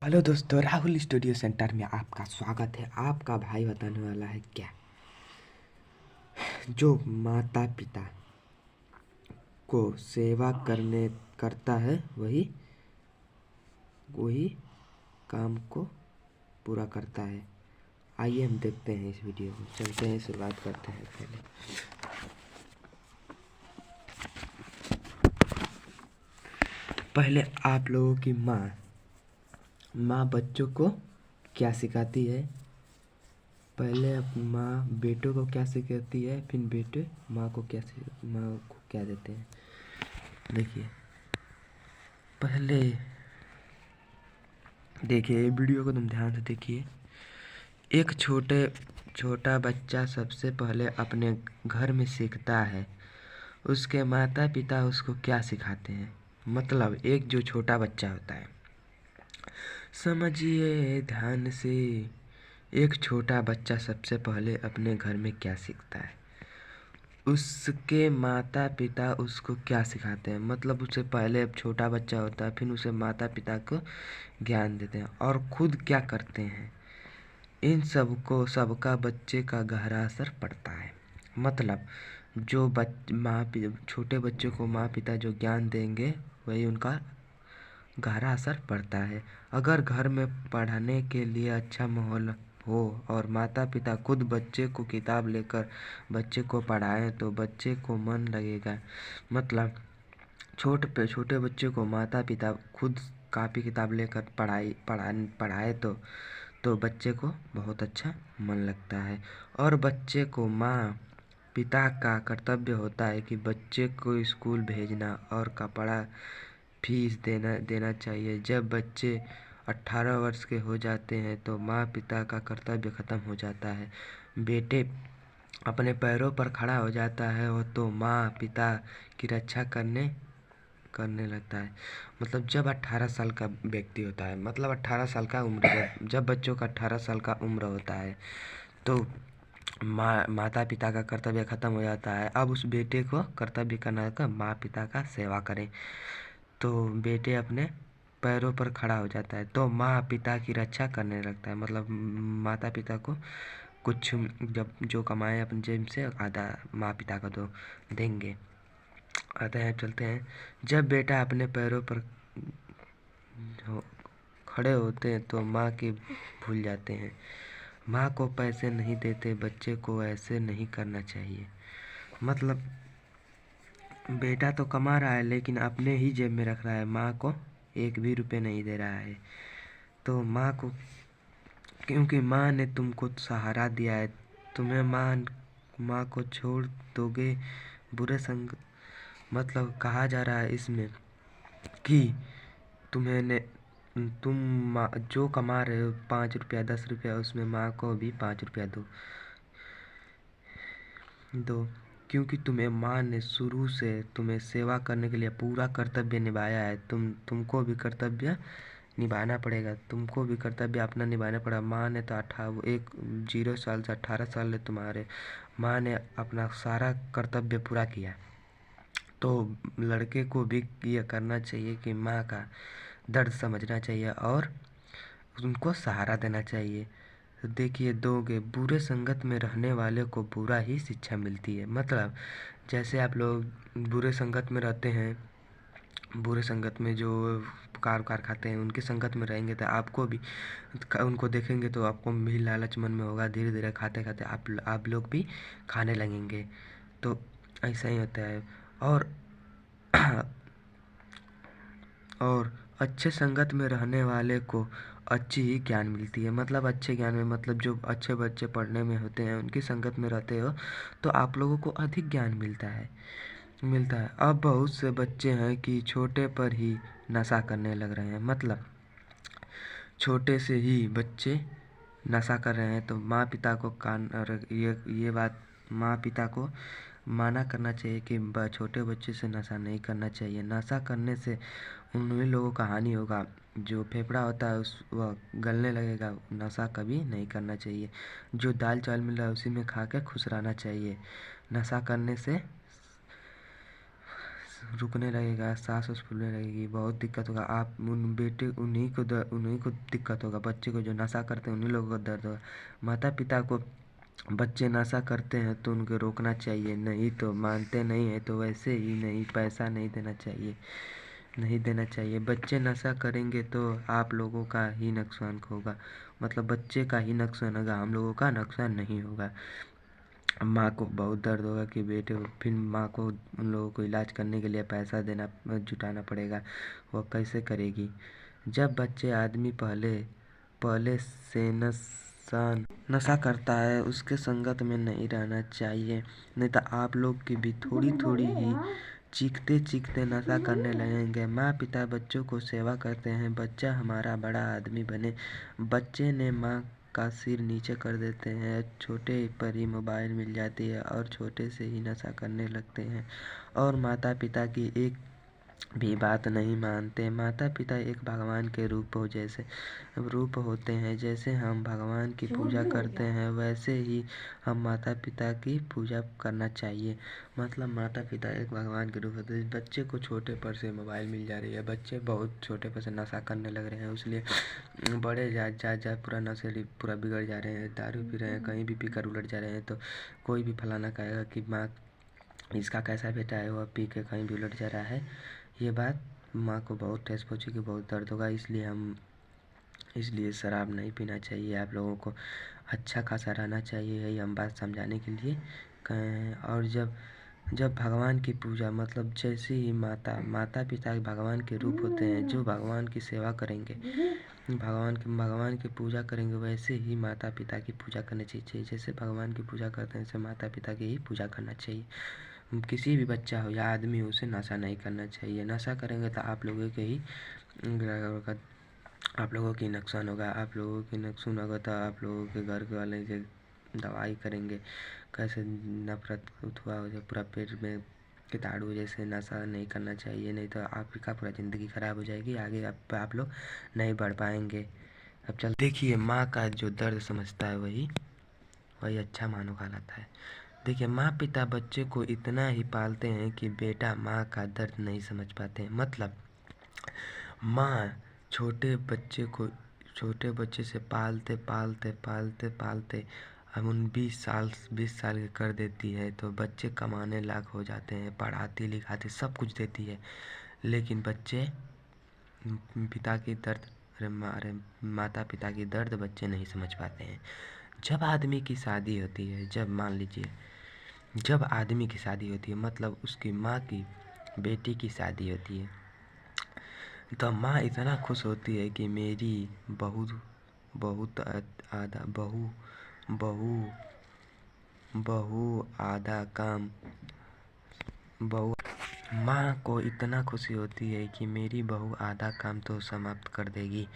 Hello दोस्तों, Rahul studio centre में आपका स्वागत है। आपका भाई बताने वाला है क्या जो माता पिता को सेवा करने करता है वही वही काम को पूरा करता है। आइए हम देखते हैं इस वीडियो को। चलते हैं, शुरुआत करते हैं। पहले आप लोगों की माँ बच्चों को क्या सिखाती है। पहले माँ बेटों को क्या सिखाती है, फिर बेटे माँ को क्या देते हैं। देखिए, पहले देखिए वीडियो को तुम ध्यान से देखिए। एक छोटा बच्चा सबसे पहले अपने घर में सीखता है उसके माता पिता उसको क्या सिखाते हैं। मतलब एक जो छोटा बच्चा होता है, समझिए ध्यान से। एक छोटा बच्चा सबसे पहले अपने घर में क्या सीखता है, उसके माता पिता उसको क्या सिखाते हैं। मतलब उससे पहले अब छोटा बच्चा होता है, फिर उसे माता पिता को ज्ञान देते हैं और खुद क्या करते हैं। इन सबका बच्चे का गहरा असर पड़ता है। मतलब जो छोटे बच्चे को माँ पिता जो ज्ञान देंगे वही उनका गहरा असर पड़ता है। अगर घर में पढ़ने के लिए अच्छा माहौल हो और माता पिता खुद बच्चे को किताब लेकर बच्चे को पढ़ाएं तो बच्चे को मन लगेगा। मतलब छोटे बच्चे को माता पिता खुद कापी किताब लेकर पढ़ाए तो बच्चे को बहुत अच्छा मन लगता है। और बच्चे को माँ पिता का कर्तव्य होता है कि बच्चे को स्कूल भेजना और कपड़ा फीस देना चाहिए। जब बच्चे 18 वर्ष के हो जाते हैं तो माँ पिता का कर्तव्य खत्म हो जाता है। बेटे अपने पैरों पर खड़ा हो जाता है और तो माँ पिता की रक्षा करने लगता है। मतलब जब 18 साल का व्यक्ति होता है, मतलब 18 साल का उम्र, जब बच्चों का 18 साल का उम्र होता है तो माता पिता का कर्तव्य खत्म हो जाता है। अब उस बेटे को कर्तव्य करना है माँ पिता का सेवा करें। तो बेटे अपने पैरों पर खड़ा हो जाता है तो माँ पिता की रक्षा करने लगता है। मतलब माता पिता को कुछ जब जो कमाए अपने जेब से आधा माँ पिता को तो देंगे। आते हैं, चलते हैं। जब बेटा अपने पैरों पर हो, खड़े होते हैं तो माँ की भूल जाते हैं। माँ को पैसे नहीं देते, बच्चे को ऐसे नहीं करना चाहिए। मतलब बेटा तो कमा रहा है लेकिन अपने ही जेब में रख रहा है, माँ को एक भी रुपए नहीं दे रहा है। तो क्योंकि माँ ने तुमको सहारा दिया है, तुम्हें माँ को छोड़ दोगे बुरे संग। मतलब कहा जा रहा है इसमें कि तुम्हें ने तुम जो कमा रहे हो 5 रुपया 10 रुपया, उसमें माँ को भी 5 रुपया दो। क्योंकि तुम्हें माँ ने शुरू से तुम्हें सेवा करने के लिए पूरा कर्तव्य निभाया है। तुमको भी कर्तव्य निभाना पड़ेगा, तुमको भी कर्तव्य अपना निभाना पड़ेगा। माँ ने तो 0 साल से 18 साल तुम्हारे माँ ने अपना सारा कर्तव्य पूरा किया। तो लड़के को भी ये करना चाहिए कि माँ का दर्द समझना चाहिए और उनको सहारा देना चाहिए। तो देखिए, दोगे बुरे संगत में रहने वाले को बुरा ही शिक्षा मिलती है। मतलब जैसे आप लोग बुरे संगत में रहते हैं, बुरे संगत में जो कार खाते हैं उनकी संगत में रहेंगे तो आपको भी उनको देखेंगे तो आपको भी लालच मन में होगा। धीरे धीरे खाते खाते आप लोग भी खाने लगेंगे। तो ऐसा ही होता है। और और अच्छे संगत में रहने वाले को अच्छी ही ज्ञान मिलती है। मतलब अच्छे ज्ञान में, मतलब जो अच्छे बच्चे पढ़ने में होते हैं उनकी संगत में रहते हो तो आप लोगों को अधिक ज्ञान मिलता है। अब बहुत से बच्चे हैं कि छोटे पर ही नशा करने लग रहे हैं। मतलब छोटे से ही बच्चे नशा कर रहे हैं तो माँ पिता को कान और ये बात माँ पिता को माना करना चाहिए कि छोटे बच्चे से नशा नहीं करना चाहिए। नशा करने से उन्हीं लोगों का हानि होगा। जो फेफड़ा होता है वह गलने लगेगा। नशा कभी नहीं करना चाहिए। जो दाल चावल मिल रहा है उसी में खा के खुश रहना चाहिए। नशा करने से रुकने लगेगा, सांस उस फूलने लगेगी, बहुत दिक्कत होगा। आप उन्हीं को दिक्कत होगा, बच्चे को जो नशा करते हैं उन्हीं लोगों को दर्द होगा। माता पिता को बच्चे नशा करते हैं तो उनको रोकना चाहिए, नहीं तो मानते नहीं है तो वैसे ही नहीं, पैसा नहीं देना चाहिए, नहीं देना चाहिए। बच्चे नशा करेंगे तो आप लोगों का ही नुकसान होगा, मतलब बच्चे का ही नुकसान होगा, हम लोगों का नुकसान नहीं होगा। माँ को बहुत दर्द होगा कि बेटे, फिर माँ को उन लोगों को इलाज करने के लिए पैसा देना जुटाना पड़ेगा, वो कैसे करेगी। जब बच्चे आदमी पहले पहले से नशा करता है उसके संगत में नहीं रहना चाहिए, नहीं तो आप लोग की भी थोड़ी थोड़ी ही चीखते चीखते नशा करने लगेंगे। माँ पिता बच्चों को सेवा करते हैं, बच्चा हमारा बड़ा आदमी बने। बच्चे ने माँ का सिर नीचे कर देते हैं, छोटे पर ही मोबाइल मिल जाती है और छोटे से ही नशा करने लगते हैं और माता पिता की एक भी बात नहीं मानते। माता पिता एक भगवान के रूप होते हैं। जैसे हम भगवान की पूजा करते हैं वैसे ही हम माता पिता की पूजा करना चाहिए। मतलब माता पिता एक भगवान के रूप होते हैं। बच्चे को छोटे पर से मोबाइल मिल जा रही है, बच्चे बहुत छोटे पर से नशा करने लग रहे हैं, इसलिए बड़े जा पूरा नशेड़ी पूरा बिगड़ जा रहे हैं, दारू पी रहे हैं, कहीं भी पीकर उलट जा रहे हैं। तो कोई भी फलाना कहेगा कि माँ इसका कैसा बेटा है, वह पी के कहीं भी उलट जा रहा है। ये बात माँ को बहुत ठेस पहुँचेगी, बहुत दर्द होगा, इसलिए शराब नहीं पीना चाहिए। आप लोगों को अच्छा खासा रहना चाहिए, यही हम बात समझाने के लिए कहे हैं। और जब जब भगवान की पूजा, मतलब जैसे ही माता पिता भगवान के रूप होते हैं, जो भगवान की सेवा करेंगे, भगवान की पूजा करेंगे, वैसे ही माता पिता की पूजा करनी चाहिए। जैसे भगवान की पूजा करते हैं वैसे माता पिता की ही पूजा करना चाहिए। किसी भी बच्चा हो या आदमी हो, उसे नशा नहीं करना चाहिए। नशा करेंगे तो आप लोगों के ही आप लोगों की नुकसान होगा, आप लोगों की नुकसान होगा तो आप लोगों के घर के वाले जो दवाई करेंगे, कैसे नफरत उठवा हो जाए पूरा पेट में कीटाणु, जैसे नशा नहीं करना चाहिए, नहीं तो आपका पूरा ज़िंदगी खराब हो जाएगी, आगे आप लोग नहीं बढ़ पाएंगे। अब चल देखिए, माँ का जो दर्द समझता है वही वही अच्छा मानो कहलाता है। देखिए, माँ पिता बच्चे को इतना ही पालते हैं कि बेटा माँ का दर्द नहीं समझ पाते हैं। मतलब माँ छोटे बच्चे से पालते पालते पालते पालते हम 20 साल के कर देती है तो बच्चे कमाने लायक हो जाते हैं, पढ़ाती लिखाती सब कुछ देती है, लेकिन बच्चे पिता की दर्द अरे माता पिता की दर्द बच्चे नहीं समझ पाते हैं। जब आदमी की शादी होती है, जब मान लीजिए जब आदमी की शादी होती है, मतलब उसकी माँ की बेटी की शादी होती है, तो माँ इतना खुश होती है कि मेरी बहू बहुत आधा बहू बहू बहू आधा काम बहू माँ को इतना खुशी होती है कि मेरी बहू आधा काम तो समाप्त कर देगी,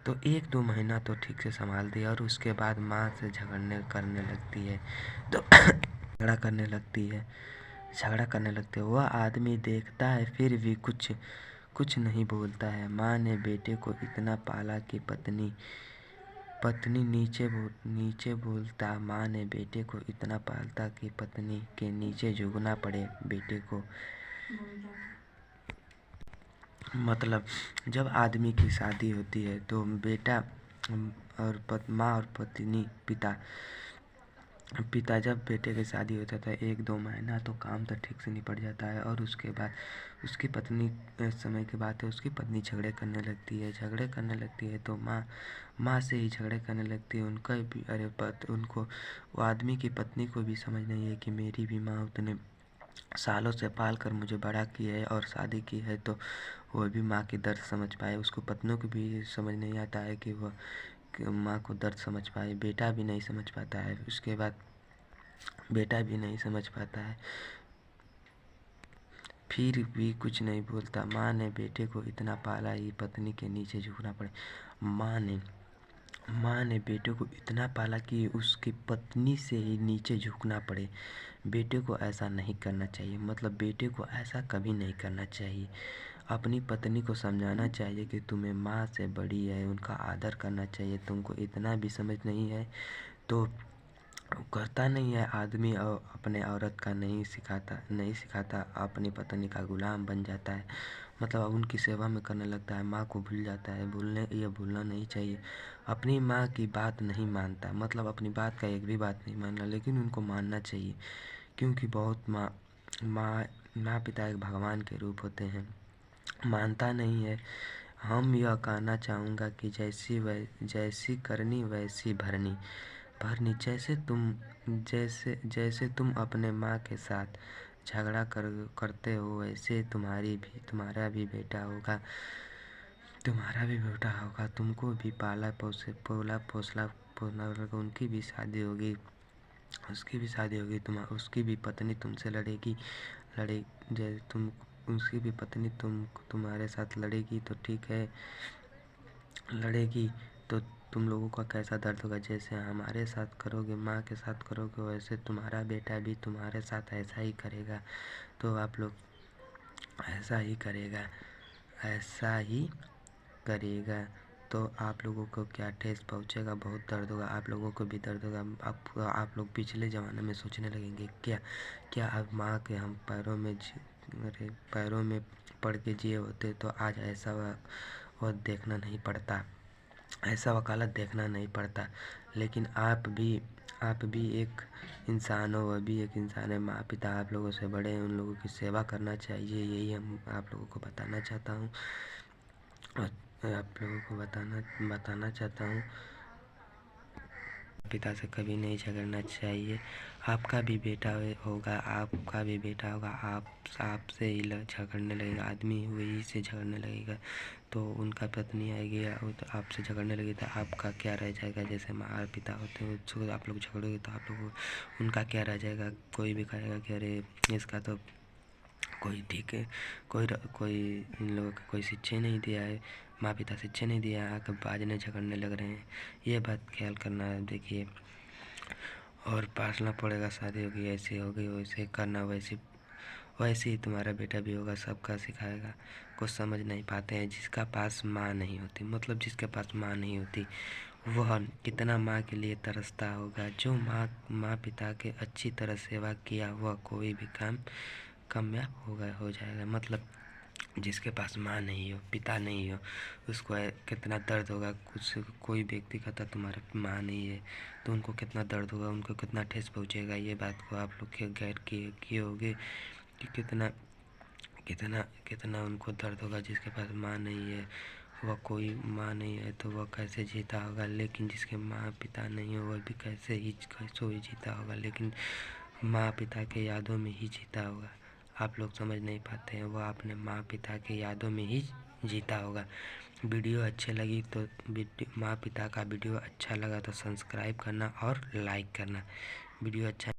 तो 1-2 महीना तो ठीक से संभालती है और उसके बाद माँ से झगड़ा करने लगती है। तो झगड़ा करने लगते हैं। वह आदमी देखता है फिर भी कुछ नहीं बोलता है। माँ ने बेटे को इतना पाला कि पत्नी नीचे बोलता। माँ ने बेटे को इतना पालता कि पत्नी के नीचे झुकना पड़े बेटे को। मतलब जब आदमी की शादी होती है तो बेटा और माँ और पत्नी पिता जब बेटे की शादी होता था 1-2 महीना तो काम तो ठीक से निपट जाता है और उसके बाद उसकी पत्नी समय के बाद उसकी पत्नी झगड़े करने लगती है तो माँ से ही झगड़े करने लगती है। उनका भी उनको वो आदमी की पत्नी को भी समझ नहीं है कि मेरी भी माँ उतने सालों से पाल कर मुझे बड़ा की है और शादी की है, तो वह भी माँ की दर्द समझ पाए। उसको पत्नियों को भी समझ नहीं आता है कि वह माँ को दर्द समझ पाए। बेटा भी नहीं समझ पाता है, उसके बाद बेटा भी नहीं समझ पाता है, फिर भी कुछ नहीं बोलता। माँ ने बेटे को इतना पाला ही पत्नी के नीचे झुकना पड़े। माँ ने बेटे को इतना पाला कि उसकी पत्नी से ही नीचे झुकना पड़े। बेटे को ऐसा नहीं करना चाहिए, मतलब बेटे को ऐसा कभी नहीं करना चाहिए। अपनी पत्नी को समझाना चाहिए कि तुम्हें माँ से बड़ी है, उनका आदर करना चाहिए। तुमको इतना भी समझ नहीं है तो करता नहीं है आदमी अपने औरत का नहीं सिखाता अपनी पत्नी का गुलाम बन जाता है। मतलब अब उनकी सेवा में करने लगता है, माँ को भूल जाता है। ये भूलना नहीं चाहिए। अपनी माँ की बात नहीं मानता, मतलब अपनी बात का एक भी बात नहीं मानना, लेकिन उनको मानना चाहिए, क्योंकि बहुत माँ माँ पिता एक भगवान के रूप होते हैं। मानता नहीं है। हम यह कहना चाहूँगा कि जैसी करनी वैसी भरनी भरनी। जैसे तुम अपने माँ के साथ झगड़ा करते हो, वैसे तुम्हारा भी बेटा होगा। तुमको भी पोला होगा। उनकी भी शादी होगी, उसकी भी पत्नी तुमसे लड़ेगी। लड़े जैसे तुम उसकी भी पत्नी तुम्हारे साथ लड़ेगी, तो ठीक है, लड़ेगी तो तुम लोगों का कैसा दर्द होगा। जैसे हमारे साथ करोगे, माँ के साथ करोगे, वैसे तुम्हारा बेटा भी तुम्हारे साथ ऐसा ही करेगा। तो आप लोग ऐसा ही करेगा तो आप लोगों को क्या ठेस पहुँचेगा, बहुत दर्द होगा। आप लोगों को भी दर्द होगा। आप लोग पिछले ज़माने में सोचने लगेंगे, क्या अब माँ के हम पैरों में पड़ के जिए होते तो आज ऐसा वह देखना नहीं पड़ता, ऐसा वकालत देखना नहीं पड़ता। लेकिन आप भी एक इंसान हो, वह भी एक इंसान है। माँ पिता आप लोगों से बड़े हैं, उन लोगों की सेवा करना चाहिए। यही हम आप लोगों को बताना चाहता हूँ। और आप लोगों को बताना चाहता हूँ, पिता से कभी नहीं झगड़ना चाहिए। आपका भी बेटा होगा, आप आपसे ही झगड़ने लगेगा, आदमी वही से झगड़ने लगेगा। तो उनका पत्नी आएगी तो आपसे झगड़ने लगी, तो आपका क्या रह जाएगा। जैसे माँ पिता होते हैं, उसको आप लोग झगड़ोगे तो आप लोग उनका क्या रह जाएगा। कोई भी कहेगा कि अरे इसका तो कोई ठीक है, कोई इन लोगों का कोई शिक्षा नहीं दिया है, माँ पिता शिक्षा नहीं दिया है, आके बाजने झगड़ने लग रहे हैं। ये बात ख्याल करना है। देखिए, और पालना पड़ेगा। शादी होगी, ऐसी होगी, वैसे करना, वैसे ही तुम्हारा बेटा भी होगा, सबका सिखाएगा। कुछ समझ नहीं पाते हैं। जिसका पास माँ नहीं होती, मतलब जिसके पास माँ नहीं होती, वह कितना माँ के लिए तरसता होगा। जो माँ पिता के अच्छी तरह सेवा किया, वह कोई भी काम कामयाब हो जाएगा। मतलब जिसके पास माँ नहीं हो, पिता नहीं हो, उसको कितना दर्द होगा। कोई व्यक्ति कहता तुम्हारे माँ नहीं है, तो उनको कितना दर्द होगा, उनको कितना ठेस पहुँचेगा। ये बात को आप लोग गैर किए होंगे कि कितना कितना कितना उनको दर्द होगा। जिसके पास माँ नहीं है, वह कोई माँ नहीं है, तो वह कैसे जीता होगा। लेकिन जिसके माँ पिता नहीं हो, वह भी कैसे ही जीता होगा, लेकिन माँ पिता के यादों में ही जीता होगा। आप लोग समझ नहीं पाते हैं, वह अपने माँ पिता के यादों में ही जीता होगा। वीडियो अच्छी लगी तो माँ पिता का वीडियो अच्छा लगा तो सब्सक्राइब करना और लाइक करना। वीडियो अच्छा